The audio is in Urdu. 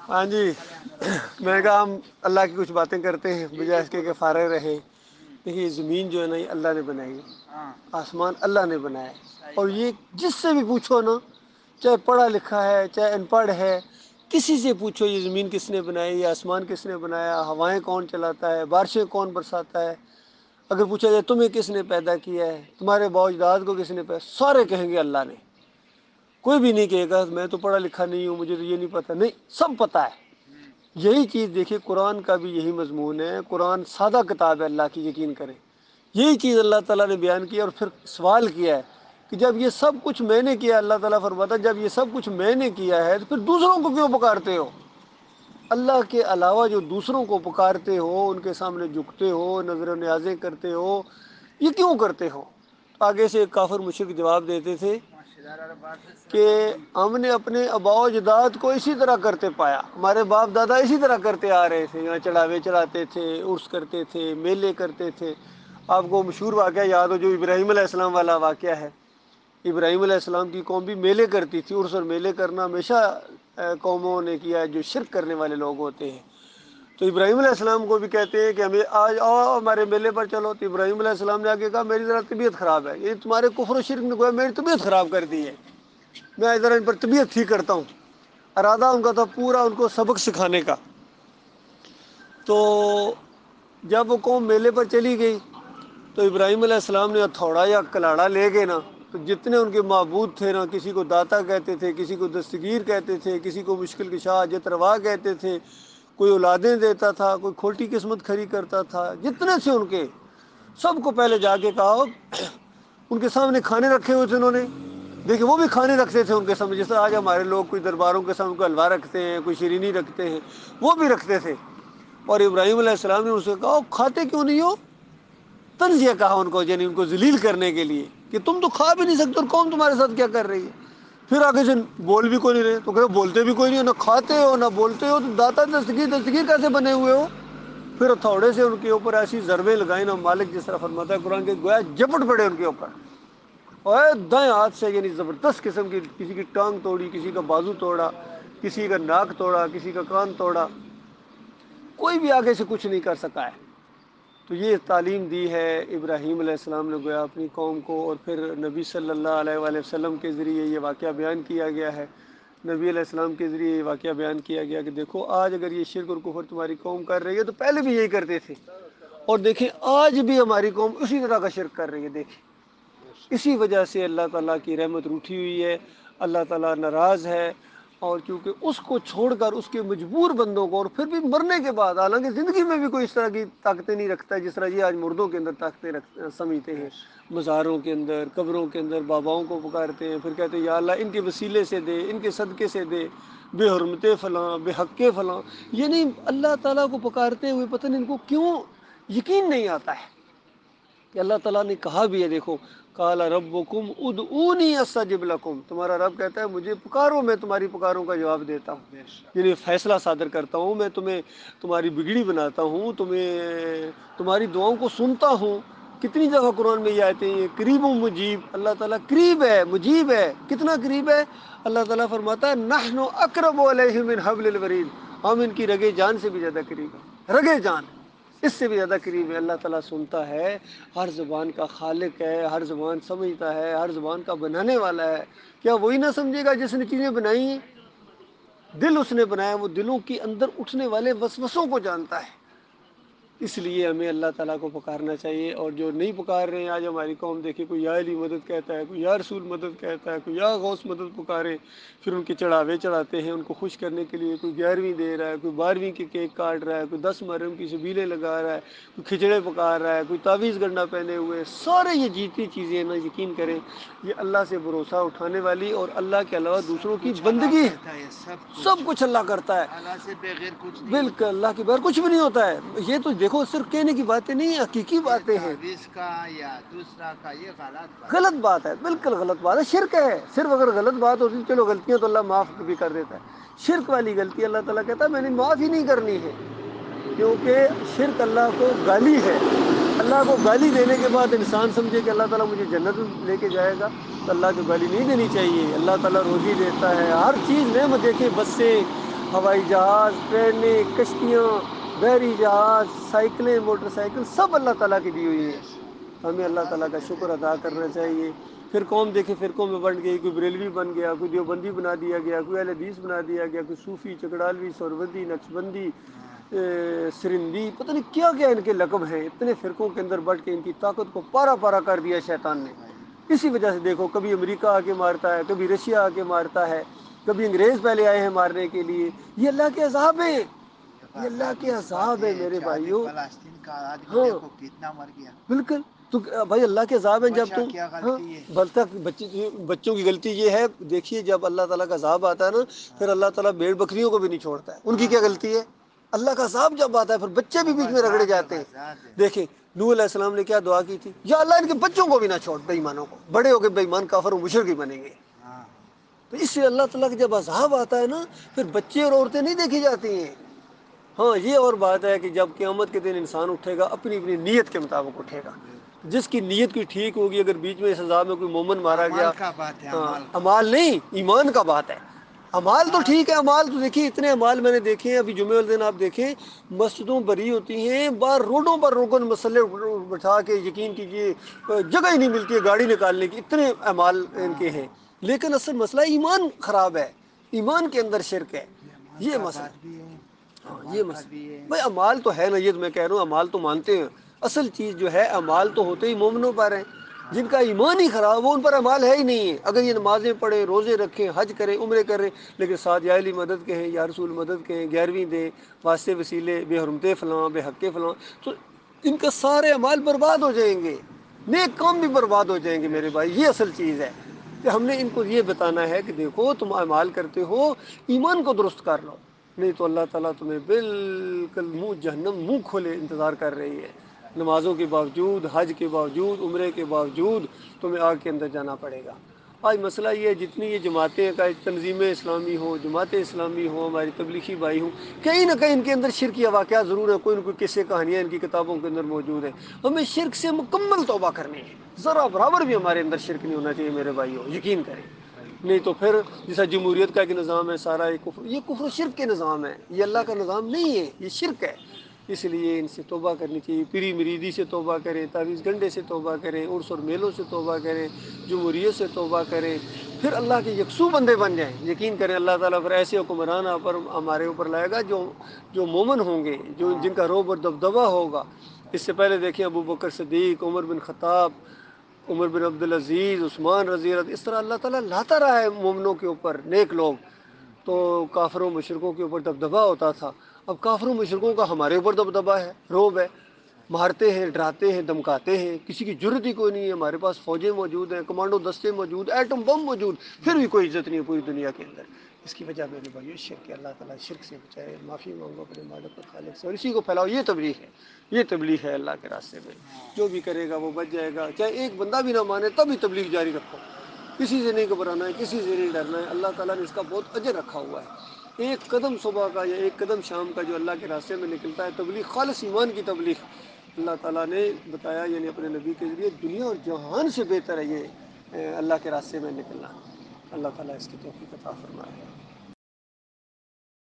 ہاں جی، میں نے کہا ہم اللہ کی کچھ باتیں کرتے ہیں بجائے اس کے کہ فارغ رہیں۔ دیکھیے زمین جو ہے نا یہ اللہ نے بنائی ہے، آسمان اللہ نے بنایا ہے، اور یہ جس سے بھی پوچھو نا، چاہے پڑھا لکھا ہے چاہے ان پڑھ ہے، کسی سے پوچھو یہ زمین کس نے بنائی، یہ آسمان کس نے بنایا، ہوائیں کون چلاتا ہے، بارشیں کون برساتا ہے، اگر پوچھا جائے تمہیں کس نے پیدا کیا ہے، تمہارے باؤ اجداد کو کس نے پیدا، سارے کہیں گے اللہ نے۔ کوئی بھی نہیں کہے گا میں تو پڑھا لکھا نہیں ہوں مجھے تو یہ نہیں پتہ، نہیں، سب پتہ ہے۔ یہی چیز دیکھیے قرآن کا بھی یہی مضمون ہے، قرآن سادہ کتاب ہے اللہ کی، یقین کریں۔ یہی چیز اللہ تعالیٰ نے بیان کی اور پھر سوال کیا ہے کہ جب یہ سب کچھ میں نے کیا، اللہ تعالیٰ فرماتا ہے جب یہ سب کچھ میں نے کیا ہے تو پھر دوسروں کو کیوں پکارتے ہو؟ اللہ کے علاوہ جو دوسروں کو پکارتے ہو، ان کے سامنے جھکتے ہو، نظر و نیازیں کرتے ہو، یہ کیوں کرتے ہو؟ آگے سے ایک کافر مشرک جواب دیتے تھے کہ ہم نے اپنے آباء و اجداد کو اسی طرح کرتے پایا، ہمارے باپ دادا اسی طرح کرتے آ رہے تھے، یہاں چڑھاوے چڑھاتے تھے، عرس کرتے تھے، میلے کرتے تھے۔ آپ کو مشہور واقعہ یاد ہو جو ابراہیم علیہ السلام والا واقعہ ہے، ابراہیم علیہ السلام کی قوم بھی میلے کرتی تھی، عرس اور میلے کرنا ہمیشہ قوموں نے کیا ہے جو شرک کرنے والے لوگ ہوتے ہیں۔ تو ابراہیم علیہ السلام کو بھی کہتے ہیں کہ ہمیں آج آؤ ہمارے میلے پر چلو، تو ابراہیم علیہ السلام نے آگے کہا میری ذرا طبیعت خراب ہے، یہ تمہارے کفر و شرک نے گویا میری طبیعت خراب کر دی ہے، میں ذرا ان پر طبیعت ٹھیک کرتا ہوں۔ ارادہ ان کا تھا پورا ان کو سبق سکھانے کا۔ تو جب وہ قوم میلے پر چلی گئی تو ابراہیم علیہ السلام نے ہتھوڑا یا کلاڑا لے گئے نا، تو جتنے ان کے معبود تھے نا، کسی کو داتا کہتے تھے، کسی کو دستگیر کہتے تھے، کسی کو مشکل کشا جت روا کہتے تھے، کوئی اولادیں دیتا تھا، کوئی کھوٹی قسمت کھری کرتا تھا، جتنے سے ان کے سب کو پہلے جا کے کہا، ان کے سامنے کھانے رکھے ہوئے تھے انہوں نے، دیکھیں وہ بھی کھانے رکھتے تھے ان کے سامنے، جیسے آج ہمارے لوگ کوئی درباروں کے سامنے کوئی حلوہ رکھتے ہیں، کوئی شیرینی رکھتے ہیں، وہ بھی رکھتے تھے۔ اور ابراہیم علیہ السلام نے ان سے کہا کھاتے کیوں نہیں ہو؟ طنزیہ کہا ان کو، یعنی ان کو ذلیل کرنے کے لیے کہ تم تو کھا بھی نہیں سکتے اور قوم تمہارے ساتھ کیا کر رہی ہے۔ پھر آگے سے بول بھی کوئی نہیں رہے، تو کہ بولتے بھی کوئی نہیں ہو، نہ کھاتے ہو نہ بولتے ہو، تو داتا دستگیر کیسے بنے ہوئے ہو؟ پھر تھوڑے سے ان کے اوپر ایسی ضربیں لگائیں نا، مالک جس طرح فرماتا ہے قرآن کے، گویا جپٹ پڑے ان کے اوپر، اور دائیں ہاتھ سے یعنی زبردست قسم کی، کسی کی ٹانگ توڑی، کسی کا بازو توڑا، کسی کا ناک توڑا، کسی کا کان توڑا، کوئی بھی آگے سے کچھ نہیں کر سکا ہے۔ تو یہ تعلیم دی ہے ابراہیم علیہ السلام نے گویا اپنی قوم کو، اور پھر نبی صلی اللہ علیہ وآلہ وسلم کے ذریعے یہ واقعہ بیان کیا گیا ہے، نبی علیہ السلام کے ذریعے یہ واقعہ بیان کیا گیا کہ دیکھو آج اگر یہ شرک اور کفر تمہاری قوم کر رہی ہے تو پہلے بھی یہی کرتے تھے، اور دیکھیں آج بھی ہماری قوم اسی طرح کا شرک کر رہی ہے۔ دیکھیں اسی وجہ سے اللہ تعالیٰ کی رحمت روٹھی ہوئی ہے، اللہ تعالیٰ ناراض ہے، اور کیونکہ اس کو چھوڑ کر اس کے مجبور بندوں کو، اور پھر بھی مرنے کے بعد، حالانکہ زندگی میں بھی کوئی اس طرح کی طاقتیں نہیں رکھتا ہے جس طرح یہ آج مردوں کے اندر طاقتیں سمجھتے ہیں، مزاروں کے اندر، قبروں کے اندر باباؤں کو پکارتے ہیں، پھر کہتے ہیں یا اللہ ان کے وسیلے سے دے، ان کے صدقے سے دے، بے حرمت فلاں، بے حق فلاں، یعنی اللہ تعالیٰ کو پکارتے ہوئے پتہ نہیں ان کو کیوں یقین نہیں آتا ہے کہ اللہ تعالیٰ نے کہا بھی ہے، دیکھو قال ربکم ادعونی استجب لکم، تمہارا رب کہتا ہے مجھے پکارو میں تمہاری پکاروں کا جواب دیتا ہوں، یعنی فیصلہ صادر کرتا ہوں، میں تمہیں تمہاری بگڑی بناتا ہوں، تمہاری دعاؤں کو سنتا ہوں۔ کتنی جگہ قرآن میں یہ آیتیں ہیں قریب و مجیب، اللہ تعالیٰ قریب ہے، مجیب ہے، کتنا قریب ہے؟ اللہ تعالیٰ فرماتا ہے نحن اقرب الیہ من حبل الورید، ہم ان کی رگے جان سے بھی زیادہ قریب ہیں، رگے جان اس سے بھی زیادہ قریب ہے۔ اللہ تعالیٰ سنتا ہے، ہر زبان کا خالق ہے، ہر زبان سمجھتا ہے، ہر زبان کا بنانے والا ہے۔ کیا وہی نہ سمجھے گا جس نے چیزیں بنائی ہیں؟ دل اس نے بنایا، وہ دلوں کے اندر اٹھنے والے وسوسوں کو جانتا ہے۔ اس لیے ہمیں اللہ تعالیٰ کو پکارنا چاہیے، اور جو نہیں پکار رہے ہیں آج ہماری قوم، دیکھے کوئی یا علی مدد کہتا ہے، کوئی یا رسول مدد کہتا ہے، کوئی یا غوث مدد پکارے، پھر ان کے چڑھاوے چڑھاتے ہیں ان کو خوش کرنے کے لیے، کوئی 11ویں دے رہا ہے، کوئی 12ویں کے کیک کاٹ رہا ہے، کوئی 10 محرم کی سبیلیں لگا رہا ہے، کوئی کھچڑے پکار رہا ہے، کوئی تعویذ گنڈا پہنے ہوئے، سارے یہ جیتی چیزیں نا، یقین کریں یہ اللہ سے بھروسہ اٹھانے والی اور اللہ کے علاوہ دوسروں کی بندگی ہے، سب کچھ اللہ کرتا ہے، اللہ سے بغیر کچھ نہیں بالکل ہوتا، اللہ کے بغیر کچھ بھی نہیں ہوتا ہے۔ یہ تو دیکھو صرف کہنے کی باتیں نہیں ہیں، حقیقی یہ باتیں ہیں۔ تعویذ کا یا دوسرا کا یہ غلط بات غلط بات ہے، بالکل غلط بات ہے، شرک ہے۔ صرف اگر غلط بات ہوتی چلو غلطیاں تو اللہ معاف بھی کر دیتا ہے، شرک والی غلطی اللہ تعالیٰ کہتا ہے میں نے معاف ہی نہیں کرنی ہے، کیونکہ شرک اللہ کو گالی ہے۔ اللہ کو گالی دینے کے بعد انسان سمجھے کہ اللہ تعالیٰ مجھے جنت لے کے جائے گا، تو اللہ کو گالی نہیں دینی چاہیے۔ اللہ تعالیٰ روزی دیتا ہے، ہر چیز نعمت، دیکھیں بس سے ہوائی جہاز، ٹرینیں، کشتیاں، بحری جہاز، سائیکلیں، موٹر سائیکل، سب اللہ تعالیٰ کی دی ہوئی ہے. ہمیں اللہ تعالیٰ کا شکر ادا کرنا چاہیے. پھر قوم دیکھے فرقوں میں بنٹ گئی، کوئی بریلوی بن گیا، کوئی دیوبندی بنا دیا گیا، کوئی اہل حدیث بنا دیا گیا، کوئی صوفی، چکڑالوی، سہروردی، نقشبندی، سرندی، پتہ نہیں کیا کیا ان کے لقب ہیں. اتنے فرقوں کے اندر بٹ کے ان کی طاقت کو پارا پارا کر دیا شیطان نے. اسی وجہ سے دیکھو کبھی امریکہ آ کے مارتا ہے، کبھی رشیا آ کے مارتا ہے، کبھی انگریز پہلے آئے ہیں مارنے کے لیے. یہ اللہ کے عذاب ہیں، یہ اللہ کے عذاب ہے میرے بھائیوں. فلسطین کا آدمی ہاں دیکھو کتنا مر گیا. بالکل. تو بھائی اللہ کے عذاب ہیں. جب بچہ تم کیا ہاں غلطی ہے. بچوں کی غلطی یہ ہے، دیکھیے جب اللہ تعالیٰ کا عذاب آتا ہے نا، پھر اللہ تعالیٰ بھیڑ بکریوں کو بھی نہیں چھوڑتا ہے. ان کی کیا غلطی ہے؟ اللہ کا عذاب جب آتا ہے پھر بچے بھی بیچ میں رگڑے جاتے ہیں. دیکھیں نوح علیہ السلام نے کیا دعا کی تھی؟ یا اللہ ان کے بچوں کو بھی نہ چھوڑ، بے ایمانوں کو، بڑے ہو کے بے ایمان کافر و مشرک ہی بنیں گے. تو اس سے اللہ تعالیٰ کا جب عذاب آتا ہے نا، پھر بچے اور عورتیں نہیں دیکھی جاتی ہیں. ہاں یہ اور بات ہے کہ جب قیامت کے دن انسان اٹھے گا اپنی اپنی نیت کے مطابق اٹھے گا. جس کی نیت کی ٹھیک ہوگی، اگر بیچ میں اس عذاب میں کوئی مومن مارا عمل گیا، کا بات ہے، ہاں عمل کا. امال نہیں، ایمان کا بات ہے. امال تو ٹھیک ہے، امال تو دیکھیے اتنے امال میں نے دیکھے ہیں. ابھی جمعے والے دن آپ دیکھیں مسجدوں بری ہوتی ہیں، باہر روڈوں پر روکن مسلح بٹھا کے، یقین کیجیے جگہ ہی نہیں ملتی ہے گاڑی نکالنے کی، اتنے اعمال ان کے ہیں. لیکن اصل مسئلہ ایمان خراب ہے، ایمان کے اندر شرک ہے. عمل یہ کا مسئلہ، بات بھی ہے، ہاں عمل یہ کا مسئلہ بھی ہے. بھائی امال تو ہے نا، یہ میں کہہ رہا ہوں امال تو مانتے ہیں. اصل چیز جو ہے امال تو ہوتے ہی مومنوں پر ہیں. جن کا ایمان ہی خراب وہ ان پر امال ہے ہی نہیں ہے. اگر یہ نمازیں پڑھیں، روزے رکھیں، حج کریں، عمرے کریں، لیکن ساتھ یا علی مدد کہیں، یا رسول مدد کہیں، 11ویں دیں، واسطے وسیلے، بے حرمتے فلاں، بے حق فلاں، تو ان کا سارے اعمال برباد ہو جائیں گے. نیک کام بھی برباد ہو جائیں گے میرے بھائی. یہ اصل چیز ہے کہ ہم نے ان کو یہ بتانا ہے کہ دیکھو تم اعمال کرتے ہو، ایمان کو درست کر لو، نہیں تو اللہ تعالیٰ تمہیں بالکل منہ جہنم منہ کھولے انتظار کر رہی ہے. نمازوں کے باوجود، حج کے باوجود، عمرے کے باوجود تمہیں آگ کے اندر جانا پڑے گا. آج مسئلہ یہ ہے جتنی یہ جماعتیں کا تنظیمیں اسلامی ہوں، جماعتیں اسلامی ہوں، ہماری تبلیغی بھائی ہوں، کہیں نہ کہیں ان کے اندر شرکیہ واقعات ضرور ہے. کوئی نہ کوئی قصے کہانیاں ان کی کتابوں کے اندر موجود ہیں. ہمیں شرک سے مکمل توبہ کرنی ہے. ذرا برابر بھی ہمارے اندر شرک نہیں ہونا چاہیے میرے بھائیوں، یقین کریں. نہیں تو پھر جیسا جمہوریت کا ایک نظام ہے سارا، یہ کفر و شرک کے نظام ہے. یہ اللہ کا نظام نہیں ہے، یہ شرک ہے. اس لیے ان سے توبہ کرنی چاہیے. پیری مریدی سے توبہ کریں، تعویذ گنڈے سے توبہ کریں، عرس اور میلوں سے توبہ کریں، جمہوریت سے توبہ کریں، پھر اللہ کے یکسو بندے بن جائیں. یقین کریں اللہ تعالیٰ پھر ایسے حکمران پر ہمارے اوپر لائے گا جو مومن ہوں گے، جن کا روب اور دبدبہ ہوگا. اس سے پہلے دیکھیں ابو بکر صدیق، عمر بن خطاب، عمر بن عبدالعزیز، عثمان رضی اللہ، اس طرح اللہ تعالیٰ لاتا رہا ہے مومنوں کے اوپر. نیک لوگ تو کافروں مشرکوں کے اوپر دبدبہ ہوتا تھا. اب کافروں مشرکوں کا ہمارے اوپر دبدبہ ہے، روب ہے. مارتے ہیں، ڈراتے ہیں، دمکاتے ہیں، کسی کی جرت ہی کوئی نہیں ہے. ہمارے پاس فوجیں موجود ہیں، کمانڈو دستے موجود، ایٹم بم موجود، پھر بھی کوئی عزت نہیں ہے پوری دنیا کے اندر. اس کی وجہ میرے بھائی شرک ہے. اللہ تعالیٰ شرک سے بچائے. معافی مانگو اپنے مالک اور خالق سے، اور اسی کو پھیلاؤ. یہ تبلیغ ہے، یہ تبلیغ ہے اللہ کے راستے میں. جو بھی کرے گا وہ بچ جائے گا. چاہے ایک بندہ بھی نہ مانے تب بھی تبلیغ جاری رکھو. کسی سے نہیں گھبرانا ہے، کسی سے نہیں ڈرنا ہے. اللہ تعالیٰ نے اس کا بہت اجر رکھا ہوا ہے. ایک قدم صبح کا یا ایک قدم شام کا جو اللہ کے راستے میں نکلتا ہے، تبلیغ، خالص ایمان کی تبلیغ، اللہ تعالیٰ نے بتایا یعنی اپنے نبی کے ذریعے دنیا اور جہان سے بہتر ہے یہ اللہ کے راستے میں نکلنا. اللہ تعالیٰ اس کی توفیق عطا فرمائے.